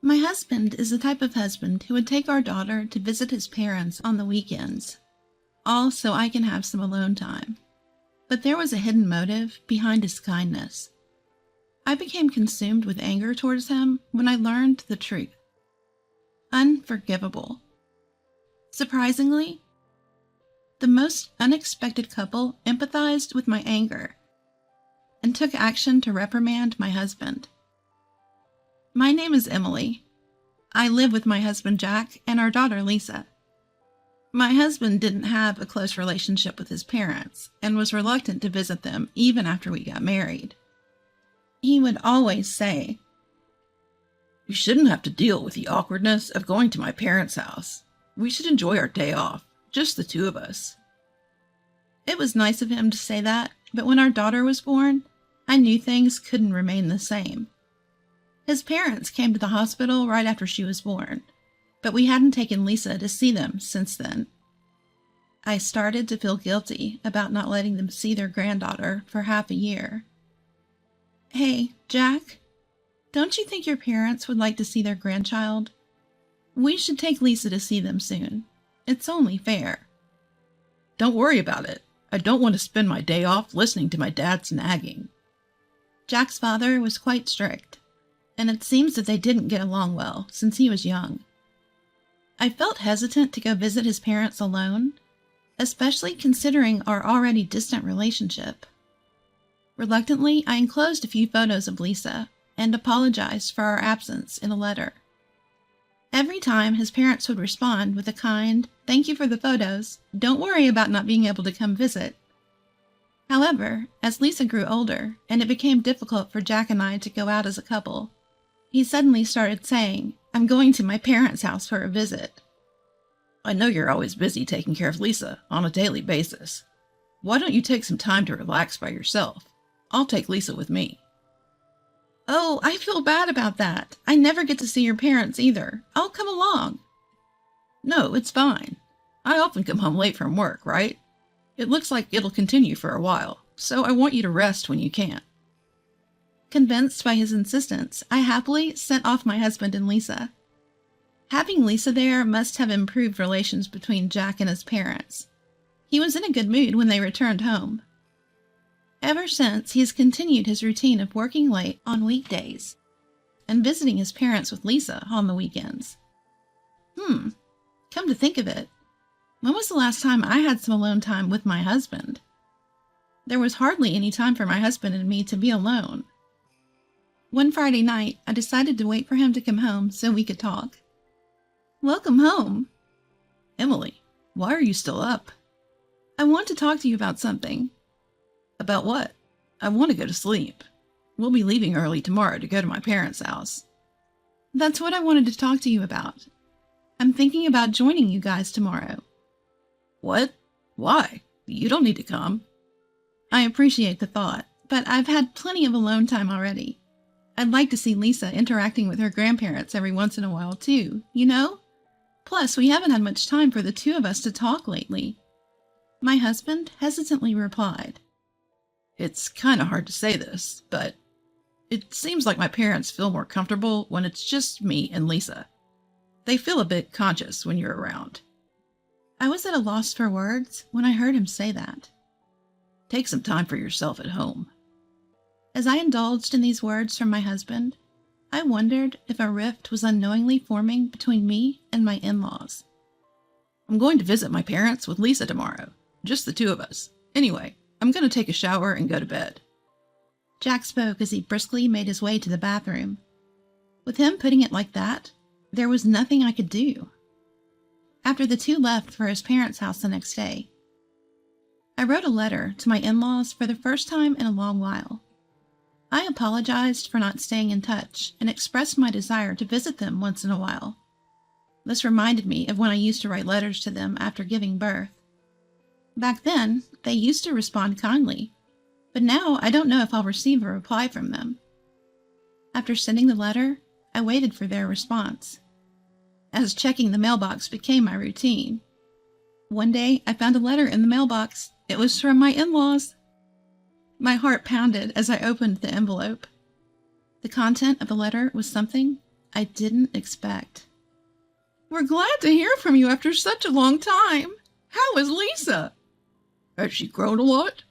My husband is the type of husband who would take our daughter to visit his parents on the weekends, all so I can have some alone time. But there was a hidden motive behind his kindness. I became consumed with anger towards him when I learned the truth. Unforgivable. Surprisingly, the most unexpected couple empathized with my anger and took action to reprimand my husband. My name is Emily. I live with my husband Jack and our daughter Lisa. My husband didn't have a close relationship with his parents and was reluctant to visit them even after we got married. He would always say, "You shouldn't have to deal with the awkwardness of going to my parents' house. We should enjoy our day off, just the two of us." It was nice of him to say that, but when our daughter was born, I knew things couldn't remain the same. His parents came to the hospital right after she was born, but we hadn't taken Lisa to see them since then. I started to feel guilty about not letting them see their granddaughter for half a year. "Hey, Jack, don't you think your parents would like to see their grandchild? We should take Lisa to see them soon. It's only fair." "Don't worry about it. I don't want to spend my day off listening to my dad's nagging." Jack's father was quite strict, and it seems that they didn't get along well since he was young. I felt hesitant to go visit his parents alone, especially considering our already distant relationship. Reluctantly, I enclosed a few photos of Lisa and apologized for our absence in a letter. Every time his parents would respond with a kind, "Thank you for the photos. Don't worry about not being able to come visit." However, as Lisa grew older and it became difficult for Jack and I to go out as a couple, he suddenly started saying, "I'm going to my parents' house for a visit." "I know you're always busy taking care of Lisa on a daily basis. Why don't you take some time to relax by yourself? I'll take Lisa with me." "Oh, I feel bad about that. I never get to see your parents either. I'll come along." "No, it's fine. I often come home late from work, right? It looks like it'll continue for a while, so I want you to rest when you can." Convinced by his insistence, I happily sent off my husband and Lisa. Having Lisa there must have improved relations between Jack and his parents. He was in a good mood when they returned home. Ever since, he has continued his routine of working late on weekdays and visiting his parents with Lisa on the weekends. Come to think of it, when was the last time I had some alone time with my husband? There was hardly any time for my husband and me to be alone. One Friday night, I decided to wait for him to come home so we could talk. "Welcome home." "Emily, why are you still up?" "I want to talk to you about something." "About what?" "I want to go to sleep. We'll be leaving early tomorrow to go to my parents' house." "That's what I wanted to talk to you about. I'm thinking about joining you guys tomorrow." "What? Why? You don't need to come." "I appreciate the thought, but I've had plenty of alone time already. I'd like to see Lisa interacting with her grandparents every once in a while too, you know? Plus, we haven't had much time for the two of us to talk lately." My husband hesitantly replied, "It's kind of hard to say this, but it seems like my parents feel more comfortable when it's just me and Lisa. They feel a bit conscious when you're around." I was at a loss for words when I heard him say that. "Take some time for yourself at home." As I indulged in these words from my husband, I wondered if a rift was unknowingly forming between me and my in-laws. "I'm going to visit my parents with Lisa tomorrow, just the two of us. Anyway, I'm going to take a shower and go to bed." Jack spoke as he briskly made his way to the bathroom. With him putting it like that, there was nothing I could do. After the two left for his parents' house the next day, I wrote a letter to my in-laws for the first time in a long while. I apologized for not staying in touch and expressed my desire to visit them once in a while. This reminded me of when I used to write letters to them after giving birth. Back then, they used to respond kindly, but now I don't know if I'll receive a reply from them. After sending the letter, I waited for their response, as checking the mailbox became my routine. One day, I found a letter in the mailbox. It was from my in-laws. My heart pounded as I opened the envelope. The content of the letter was something I didn't expect. We're glad to hear from you after such a long time. How is Lisa? Has she grown a lot?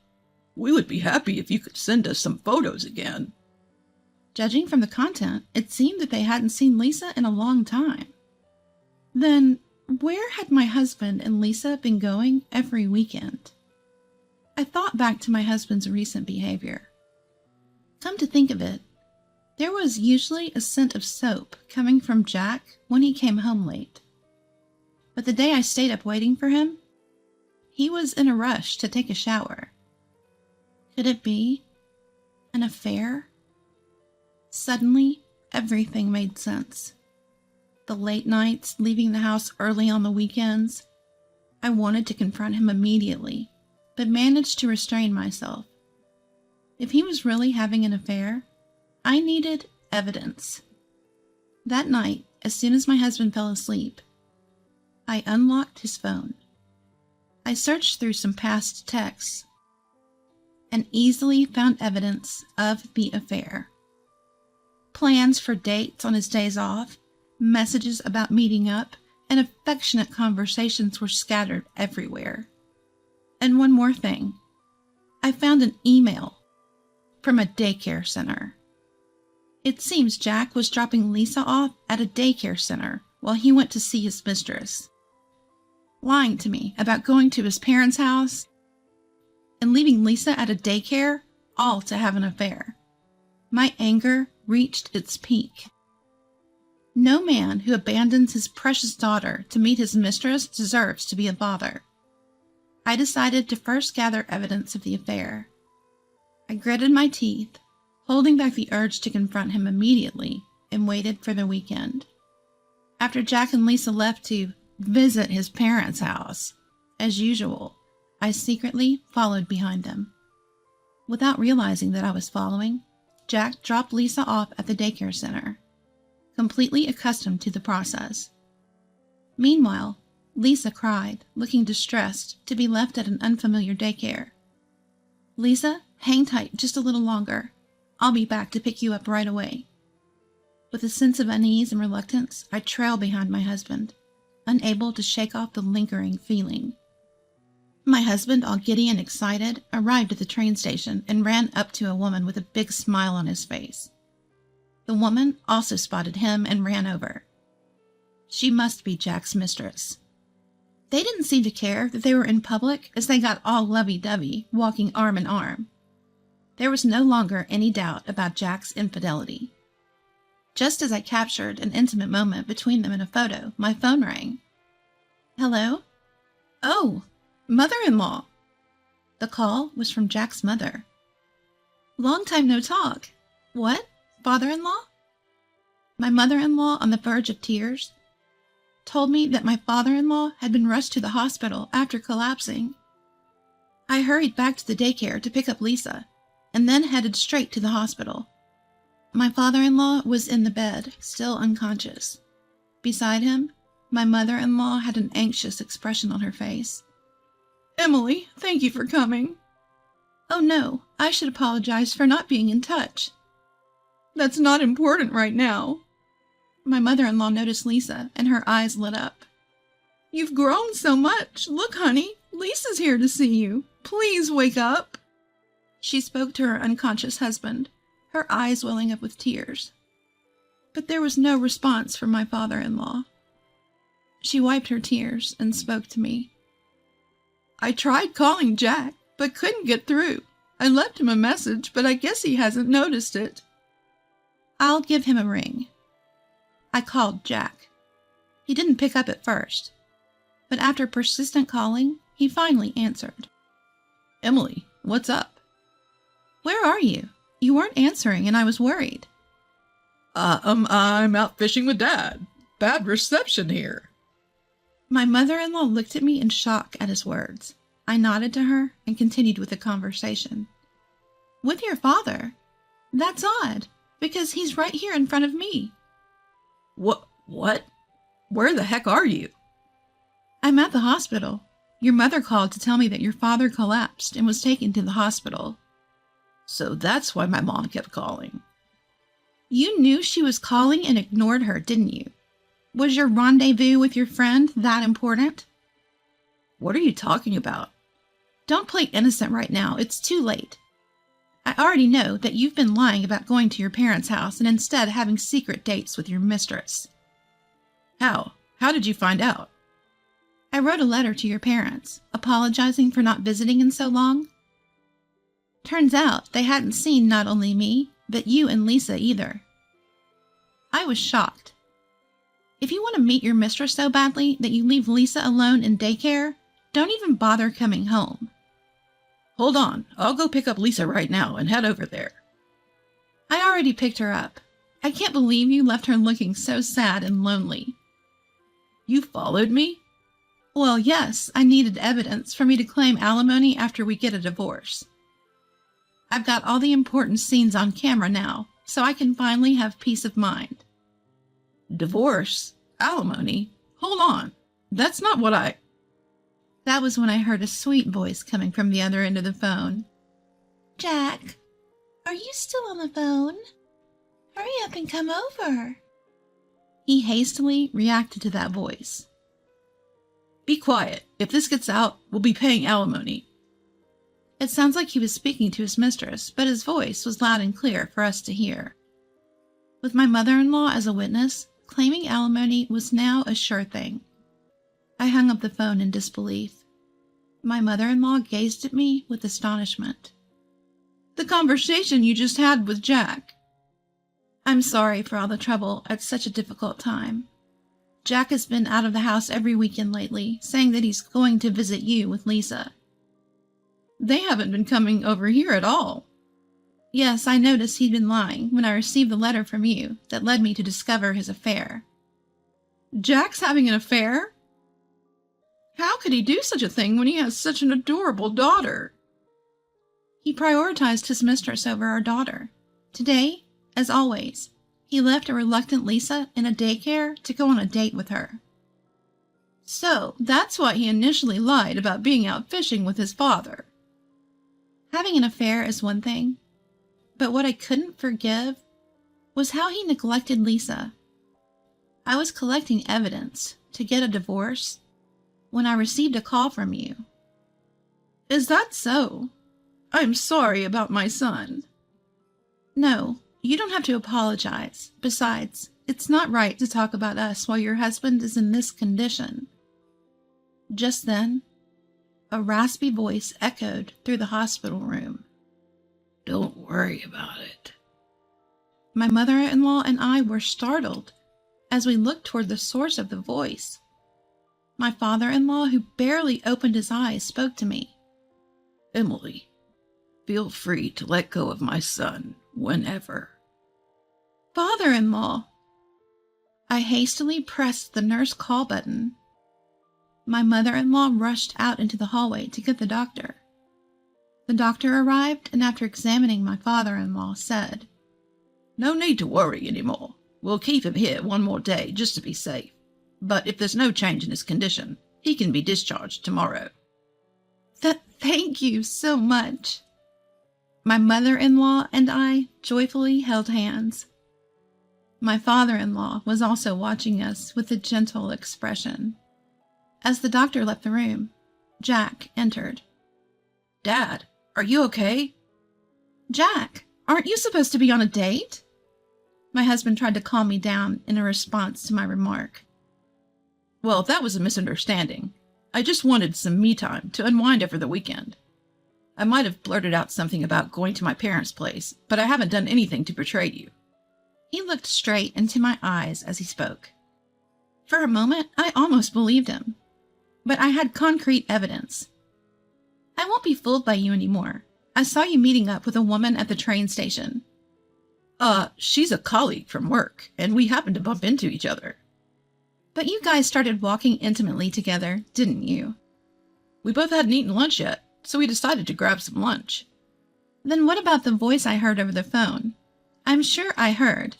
We would be happy if you could send us some photos again. Judging from the content, it seemed that they hadn't seen Lisa in a long time. Then, where had my husband and Lisa been going every weekend? I thought back to my husband's recent behavior. Come to think of it, there was usually a scent of soap coming from Jack when he came home late. But the day I stayed up waiting for him, he was in a rush to take a shower. Could it be an affair? Suddenly, everything made sense. The late nights, leaving the house early on the weekends. I wanted to confront him immediately, but managed to restrain myself. If he was really having an affair, I needed evidence. That night, as soon as my husband fell asleep, I unlocked his phone. I searched through some past texts and easily found evidence of the affair. Plans for dates on his days off, messages about meeting up, and affectionate conversations were scattered everywhere. And one more thing. I found an email from a daycare center. It seems Jack was dropping Lisa off at a daycare center while he went to see his mistress, lying to me about going to his parents' house and leaving Lisa at a daycare, all to have an affair. My anger reached its peak. No man who abandons his precious daughter to meet his mistress deserves to be a father. I decided to first gather evidence of the affair. I gritted my teeth, holding back the urge to confront him immediately, and waited for the weekend. After Jack and Lisa left to visit his parents' house, as usual, I secretly followed behind them. Without realizing that I was following, Jack dropped Lisa off at the daycare center, completely accustomed to the process. Meanwhile, Lisa cried, looking distressed to be left at an unfamiliar daycare. "Lisa, hang tight just a little longer. I'll be back to pick you up right away." With a sense of unease and reluctance, I trailed behind my husband, unable to shake off the lingering feeling. My husband, all giddy and excited, arrived at the train station and ran up to a woman with a big smile on his face. The woman also spotted him and ran over. She must be Jack's mistress. They didn't seem to care that they were in public as they got all lovey-dovey, walking arm in arm. There was no longer any doubt about Jack's infidelity. Just as I captured an intimate moment between them in a photo, my phone rang. "Hello?" "Oh, mother-in-law." The call was from Jack's mother. "Long time no talk. What? Father-in-law?" My mother-in-law, on the verge of tears, told me that my father-in-law had been rushed to the hospital after collapsing. I hurried back to the daycare to pick up Lisa, and then headed straight to the hospital. My father-in-law was in the bed, still unconscious. Beside him, my mother-in-law had an anxious expression on her face. "Emily, thank you for coming." "Oh no, I should apologize for not being in touch." "That's not important right now." My mother-in-law noticed Lisa, and her eyes lit up. "You've grown so much. Look, honey, Lisa's here to see you. Please wake up." She spoke to her unconscious husband, her eyes welling up with tears. But there was no response from my father-in-law. She wiped her tears and spoke to me. "I tried calling Jack, but couldn't get through. I left him a message, but I guess he hasn't noticed it." "I'll give him a ring." I called Jack. He didn't pick up at first, but after persistent calling, he finally answered. "Emily, what's up?" "Where are you? You weren't answering, and I was worried." I'm out fishing with Dad. Bad reception here." My mother-in-law looked at me in shock at his words. I nodded to her and continued with the conversation. "With your father? That's odd, because he's right here in front of me." What? Where the heck are you?" "I'm at the hospital. Your mother called to tell me that your father collapsed and was taken to the hospital." "So that's why my mom kept calling." You knew she was calling and ignored her, didn't you? Was your rendezvous with your friend that important? What are you talking about? Don't play innocent right now. It's too late. I already know that you've been lying about going to your parents' house and instead having secret dates with your mistress. How? How did you find out? I wrote a letter to your parents, apologizing for not visiting in so long. Turns out they hadn't seen not only me, but you and Lisa either. I was shocked. If you want to meet your mistress so badly that you leave Lisa alone in daycare, don't even bother coming home. Hold on, I'll go pick up Lisa right now and head over there. I already picked her up. I can't believe you left her looking so sad and lonely. You followed me? Well, yes, I needed evidence for me to claim alimony after we get a divorce. I've got all the important scenes on camera now, so I can finally have peace of mind. Divorce? Alimony? Hold on. That's not what I... That was when I heard a sweet voice coming from the other end of the phone. Jack, are you still on the phone? Hurry up and come over. He hastily reacted to that voice. Be quiet. If this gets out, we'll be paying alimony. It sounds like he was speaking to his mistress, but his voice was loud and clear for us to hear. With my mother-in-law as a witness, claiming alimony was now a sure thing. I hung up the phone in disbelief. My mother-in-law gazed at me with astonishment. The conversation you just had with Jack. I'm sorry for all the trouble at such a difficult time. Jack has been out of the house every weekend lately, saying that he's going to visit you with Lisa. They haven't been coming over here at all. Yes, I noticed he'd been lying when I received the letter from you that led me to discover his affair. Jack's having an affair? How could he do such a thing when he has such an adorable daughter? He prioritized his mistress over our daughter. Today, as always, he left a reluctant Lisa in a daycare to go on a date with her. So, that's why he initially lied about being out fishing with his father. Having an affair is one thing, but what I couldn't forgive was how he neglected Lisa. I was collecting evidence to get a divorce when I received a call from you. Is that so? I'm sorry about my son. No, you don't have to apologize. Besides, it's not right to talk about us while your husband is in this condition. Just then, a raspy voice echoed through the hospital room. Don't worry about it. My mother-in-law and I were startled as we looked toward the source of the voice. My father-in-law, who barely opened his eyes, spoke to me. Emily, feel free to let go of my son whenever. Father-in-law! I hastily pressed the nurse call button. My mother-in-law rushed out into the hallway to get the doctor. The doctor arrived and after examining my father-in-law said, No need to worry anymore. We'll keep him here one more day just to be safe. But if there's no change in his condition, he can be discharged tomorrow. Thank you so much. My mother-in-law and I joyfully held hands. My father-in-law was also watching us with a gentle expression. As the doctor left the room, Jack entered. Dad, are you okay? Jack, aren't you supposed to be on a date? My husband tried to calm me down in a response to my remark. Well, that was a misunderstanding. I just wanted some me time to unwind over the weekend. I might have blurted out something about going to my parents' place, but I haven't done anything to betray you. He looked straight into my eyes as he spoke. For a moment, I almost believed him. But I had concrete evidence. I won't be fooled by you anymore. I saw you meeting up with a woman at the train station. She's a colleague from work, and we happened to bump into each other. But you guys started walking intimately together, didn't you? We both hadn't eaten lunch yet, so we decided to grab some lunch. Then what about the voice I heard over the phone? I'm sure I heard.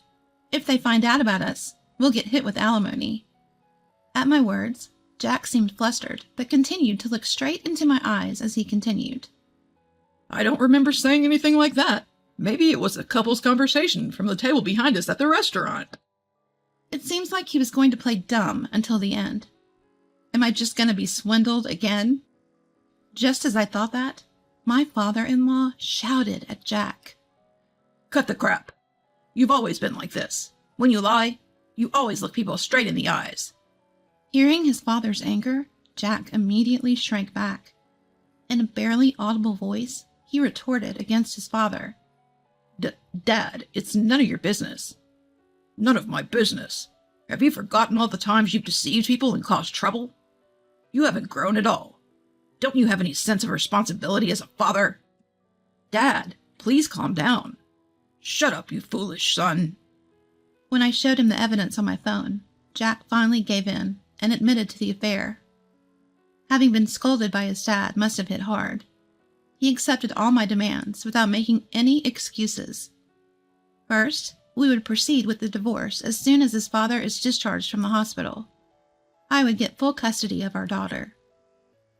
If they find out about us, we'll get hit with alimony. At my words, Jack seemed flustered, but continued to look straight into my eyes as he continued. I don't remember saying anything like that. Maybe it was a couple's conversation from the table behind us at the restaurant. It seems like he was going to play dumb until the end. Am I just going to be swindled again? Just as I thought that, my father-in-law shouted at Jack. Cut the crap. You've always been like this. When you lie, you always look people straight in the eyes. Hearing his father's anger, Jack immediately shrank back. In a barely audible voice, he retorted against his father. Dad, it's none of your business. None of my business. Have you forgotten all the times you've deceived people and caused trouble? You haven't grown at all. Don't you have any sense of responsibility as a father? Dad, please calm down. Shut up, you foolish son. When I showed him the evidence on my phone, Jack finally gave in and admitted to the affair. Having been scolded by his dad must have hit hard. He accepted all my demands without making any excuses. First, we would proceed with the divorce as soon as his father is discharged from the hospital. I would get full custody of our daughter.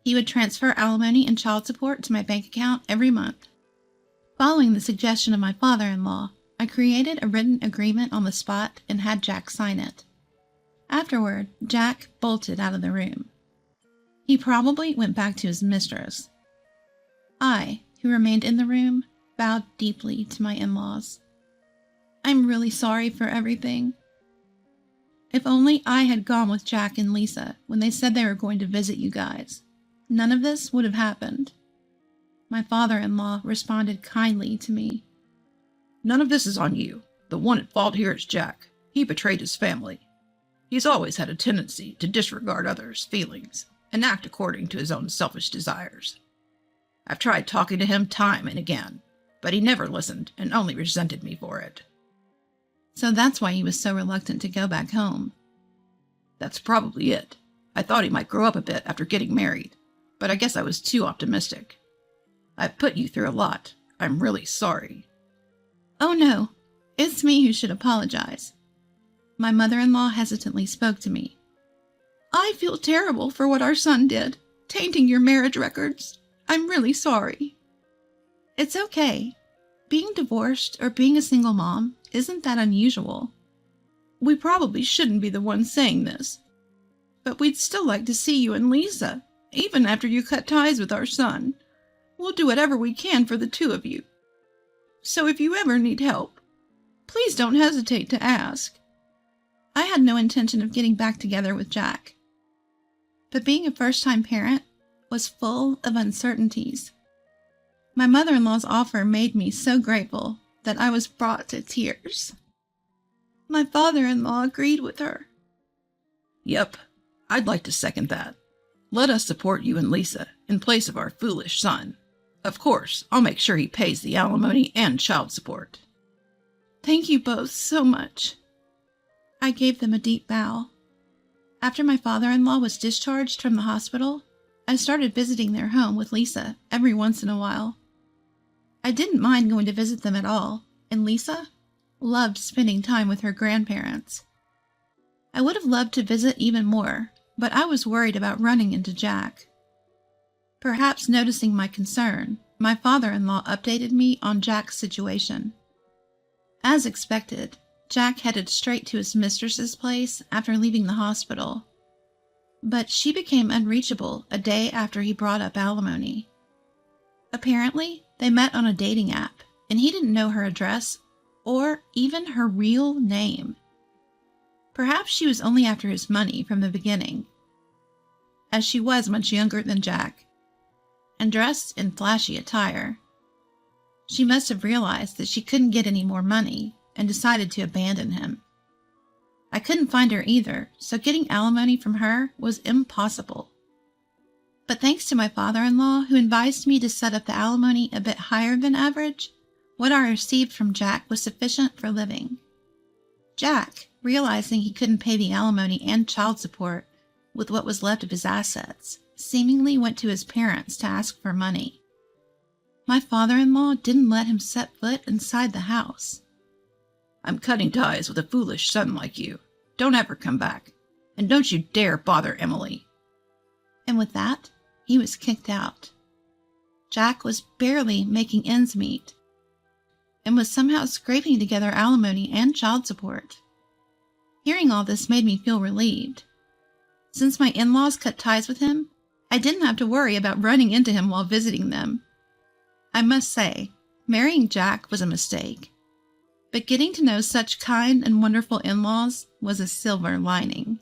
He would transfer alimony and child support to my bank account every month. Following the suggestion of my father-in-law, I created a written agreement on the spot and had Jack sign it. Afterward, Jack bolted out of the room. He probably went back to his mistress. I, who remained in the room, bowed deeply to my in-laws. I'm really sorry for everything. If only I had gone with Jack and Lisa when they said they were going to visit you guys, none of this would have happened. My father-in-law responded kindly to me. None of this is on you. The one at fault here is Jack. He betrayed his family. He's always had a tendency to disregard others' feelings and act according to his own selfish desires. I've tried talking to him time and again, but he never listened and only resented me for it. So that's why he was so reluctant to go back home. That's probably it. I thought he might grow up a bit after getting married, but I guess I was too optimistic. I've put you through a lot. I'm really sorry. Oh no, it's me who should apologize. My mother-in-law hesitantly spoke to me. I feel terrible for what our son did, tainting your marriage records. I'm really sorry. It's okay. Being divorced or being a single mom isn't that unusual. We probably shouldn't be the ones saying this, but we'd still like to see you and Lisa, even after you cut ties with our son. We'll do whatever we can for the two of you. So if you ever need help, please don't hesitate to ask. I had no intention of getting back together with Jack, but being a first-time parent was full of uncertainties. My mother-in-law's offer made me so grateful that I was brought to tears. My father-in-law agreed with her. Yep, I'd like to second that. Let us support you and Lisa in place of our foolish son. Of course, I'll make sure he pays the alimony and child support. Thank you both so much. I gave them a deep bow. After my father-in-law was discharged from the hospital, I started visiting their home with Lisa every once in a while. I didn't mind going to visit them at all, and Lisa loved spending time with her grandparents. I would have loved to visit even more, but I was worried about running into Jack. Perhaps noticing my concern, my father-in-law updated me on Jack's situation. As expected, Jack headed straight to his mistress's place after leaving the hospital. But she became unreachable a day after he brought up alimony. Apparently, they met on a dating app, and he didn't know her address or even her real name. Perhaps she was only after his money from the beginning, as she was much younger than Jack, and dressed in flashy attire. She must have realized that she couldn't get any more money and decided to abandon him. I couldn't find her either, so getting alimony from her was impossible. But thanks to my father-in-law, who advised me to set up the alimony a bit higher than average, what I received from Jack was sufficient for living. Jack, realizing he couldn't pay the alimony and child support with what was left of his assets, seemingly went to his parents to ask for money. My father-in-law didn't let him set foot inside the house. I'm cutting ties with a foolish son like you. Don't ever come back. And don't you dare bother Emily. And with that, he was kicked out. Jack was barely making ends meet. and was somehow scraping together alimony and child support. Hearing all this made me feel relieved. Since my in-laws cut ties with him, I didn't have to worry about running into him while visiting them. I must say, marrying Jack was a mistake, but getting to know such kind and wonderful in-laws was a silver lining.